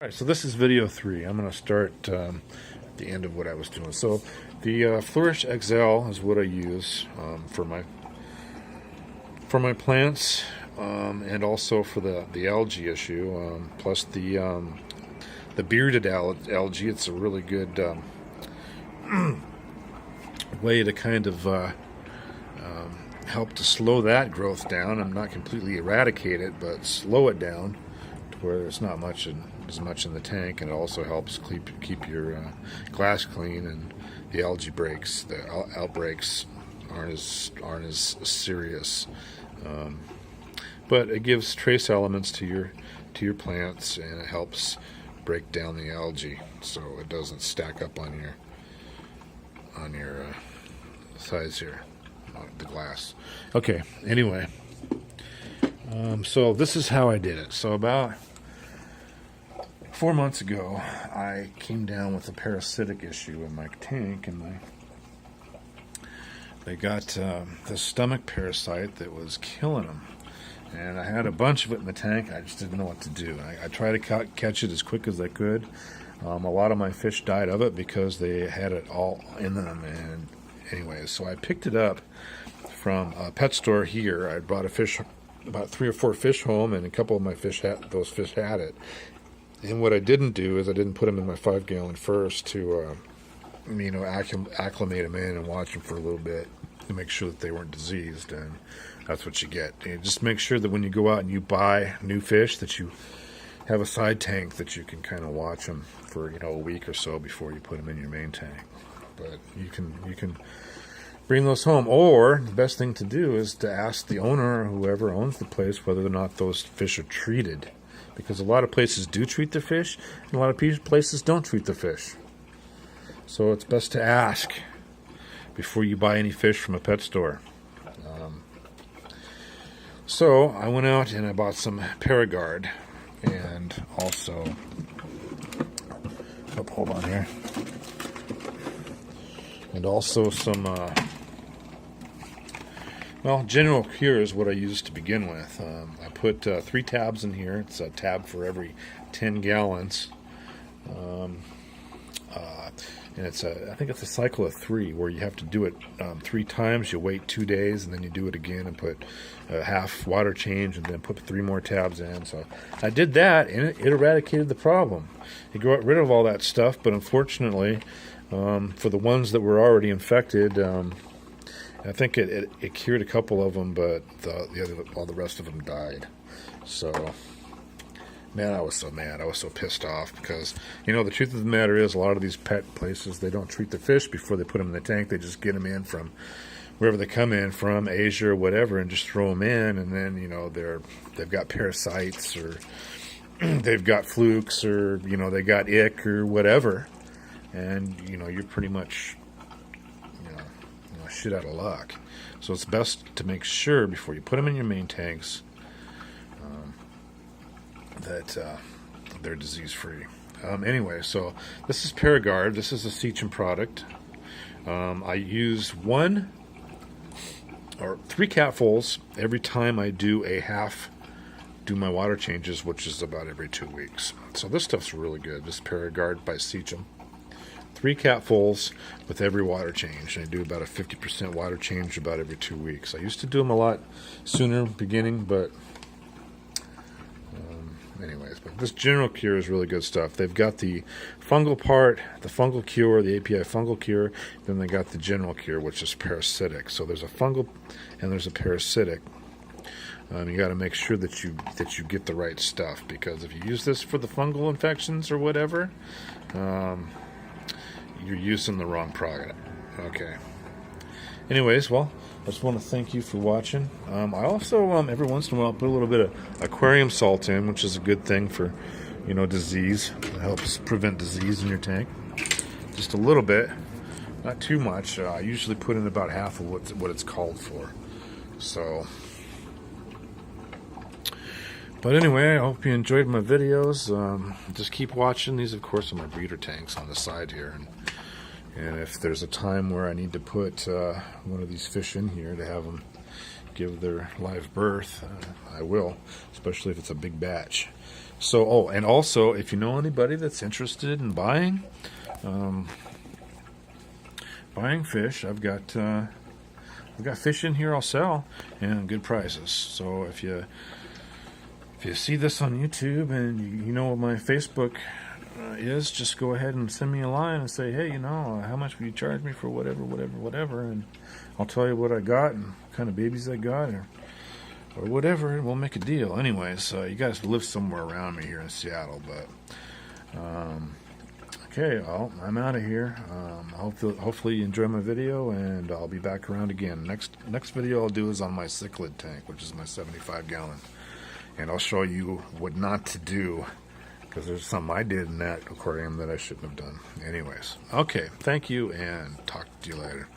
All right, so this is video 3. I'm going to start at the end of what I was doing. So the Flourish XL is what I use for my plants, and also for the algae issue. Plus the bearded algae. It's a really good way to kind of help to slow that growth down. I'm not completely eradicate it, but slow it down to where there's not as much in the tank, and it also helps keep your glass clean, and the algae breaks, the outbreaks aren't as serious. But it gives trace elements to your plants, and it helps break down the algae so it doesn't stack up on your sides here, the glass. Okay. Anyway, so this is how I did it. So about 4 months ago, I came down with a parasitic issue in my tank, and they got the stomach parasite that was killing them. And I had a bunch of it in the tank. I just didn't know what to do. I tried to catch it as quick as I could. A lot of my fish died of it because they had it all in them. And anyways, so I picked it up from a pet store here. I brought about 3 or 4 fish home, and a couple of my those fish had it. And what I didn't do is I didn't put them in my 5-gallon first to, acclimate them in and watch them for a little bit to make sure that they weren't diseased. And that's what you get. And just make sure that when you go out and you buy new fish, that you have a side tank that you can kind of watch them for a week or so before you put them in your main tank. But you can bring those home, or the best thing to do is to ask the owner or whoever owns the place whether or not those fish are treated. Because a lot of places do treat their fish, and a lot of places don't treat the fish. So it's best to ask before you buy any fish from a pet store. So I went out and I bought some Paragard, and also, hold on here, and also some General Cure is what I used to begin with. I put 3 tabs in here. It's a tab for every 10 gallons. And I think it's a cycle of 3 where you have to do it 3 times. You wait 2 days, and then you do it again and put half water change, and then put 3 more tabs in. So I did that, and it eradicated the problem. It got rid of all that stuff, but unfortunately, for the ones that were already infected, I think it cured a couple of them, but all the rest of them died. So, man, I was so mad. I was so pissed off because, the truth of the matter is a lot of these pet places, they don't treat the fish before they put them in the tank. They just get them in from wherever they come in from, Asia or whatever, and just throw them in. And then, they've got parasites, or they've got flukes, or, they got ick or whatever. And, you're pretty much shit out of luck. So it's best to make sure before you put them in your main tanks that they're disease free. Anyway, so this is Paragard. This is a Seachem product. I use 1 or 3 capfuls every time I do my water changes, which is about every 2 weeks. So this stuff's really good. This Paragard by Seachem. 3 capfuls with every water change. And I do about a 50% water change about every 2 weeks. I used to do them a lot sooner beginning, but anyways. But this General Cure is really good stuff. They've got the fungal part, the fungal cure, the API fungal cure. Then they got the General Cure, which is parasitic. So there's a fungal and there's a parasitic. You got to make sure that you get the right stuff, because if you use this for the fungal infections or whatever, you're using the wrong product. Okay. Anyways, well, I just want to thank you for watching. I also, every once in a while, put a little bit of aquarium salt in, which is a good thing for, disease. It helps prevent disease in your tank. Just a little bit, not too much. I usually put in about half of what it's called for. So, but anyway, I hope you enjoyed my videos. Just keep watching. These, of course, are my breeder tanks on the side here. And if there's a time where I need to put one of these fish in here to have them give their live birth, I will, especially if it's a big batch. So, oh, and also, if you know anybody that's interested in um, buying fish, I've got fish in here I'll sell, and good prices. So if you see this on YouTube and you know what my Facebook is, just go ahead and send me a line and say, hey, how much will you charge me for whatever, and I'll tell you what I got and what kind of babies I got, or whatever, and we'll make a deal. Anyways, you guys live somewhere around me here in Seattle, but okay, well, I'm out of here. Hopefully you enjoy my video, and I'll be back around again. Next video I'll do is on my cichlid tank, which is my 75-gallon, and I'll show you what not to do, because there's something I did in that aquarium that I shouldn't have done. Anyways, okay, thank you, and talk to you later.